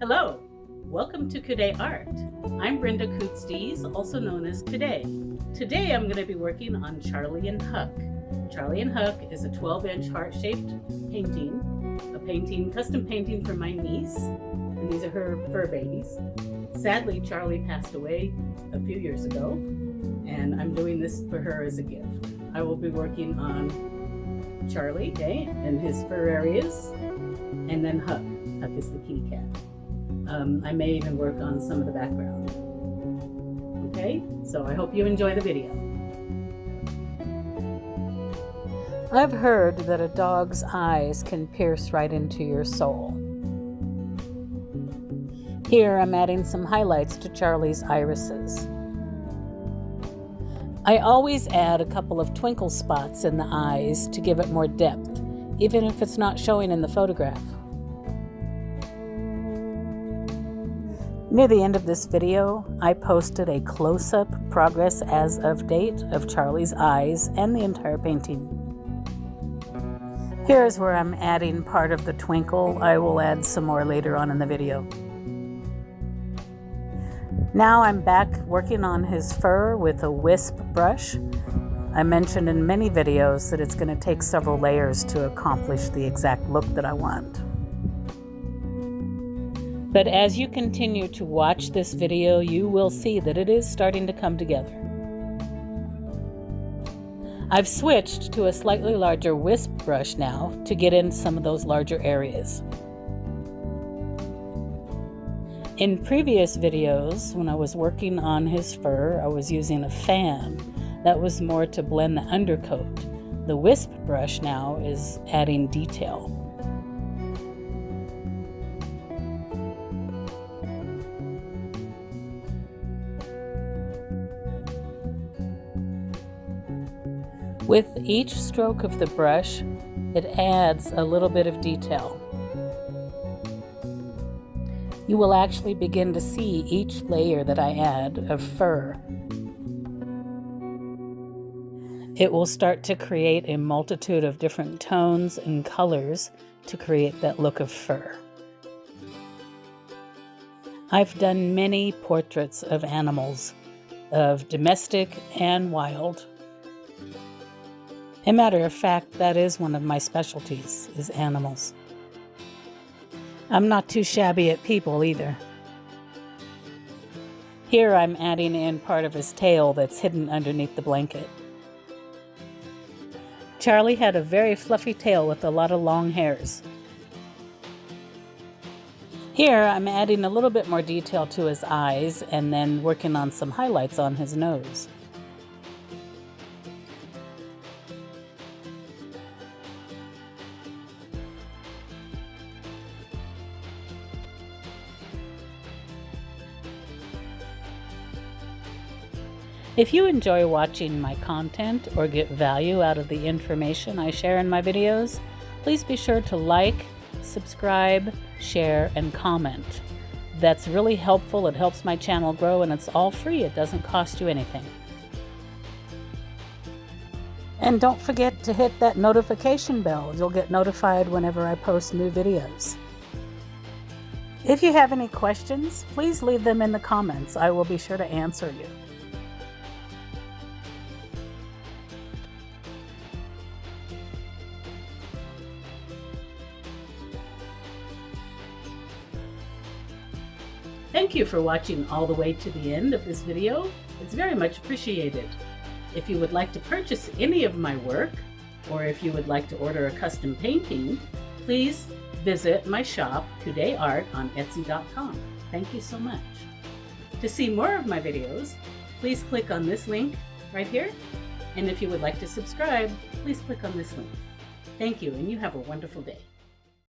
Hello, welcome to Today Art. I'm Brenda Coots-Dees, also known as Today. Today I'm going to be working on Charlie and Huck. Charlie and Huck is a 12-inch heart-shaped painting, custom painting for my niece, and these are her fur babies. Sadly, Charlie passed away a few years ago, and I'm doing this for her as a gift. I will be working on Charlie, and his fur areas, and then Huck. Huck is the kitty cat. I may even work on some of the background. Okay, so I hope you enjoy the video. I've heard that a dog's eyes can pierce right into your soul. Here I'm adding some highlights to Charlie's irises. I always add a couple of twinkle spots in the eyes to give it more depth, even if it's not showing in the photograph. Near the end of this video, I posted a close-up progress as of date of Charlie's eyes and the entire painting. Here's where I'm adding part of the twinkle. I will add some more later on in the video. Now I'm back working on his fur with a wisp brush. I mentioned in many videos that it's going to take several layers to accomplish the exact look that I want. But as you continue to watch this video, you will see that it is starting to come together. I've switched to a slightly larger wisp brush now to get in some of those larger areas. In previous videos, when I was working on his fur, I was using a fan. That was more to blend the undercoat. The wisp brush now is adding detail. With each stroke of the brush, it adds a little bit of detail. You will actually begin to see each layer that I add of fur. It will start to create a multitude of different tones and colors to create that look of fur. I've done many portraits of animals, of domestic and wild. A matter of fact, that is one of my specialties, is animals. I'm not too shabby at people either. Here I'm adding in part of his tail that's hidden underneath the blanket. Charlie had a very fluffy tail with a lot of long hairs. Here I'm adding a little bit more detail to his eyes and then working on some highlights on his nose. If you enjoy watching my content or get value out of the information I share in my videos, please be sure to like, subscribe, share, and comment. That's really helpful. It helps my channel grow, and it's all free. It doesn't cost you anything. And don't forget to hit that notification bell. You'll get notified whenever I post new videos. If you have any questions, please leave them in the comments. I will be sure to answer you. Thank you for watching all the way to the end of this video. It's very much appreciated. If you would like to purchase any of my work, or if you would like to order a custom painting, please visit my shop, Today Art, on Etsy.com. Thank you so much. To see more of my videos, please click on this link right here. And if you would like to subscribe, please click on this link. Thank you, and you have a wonderful day.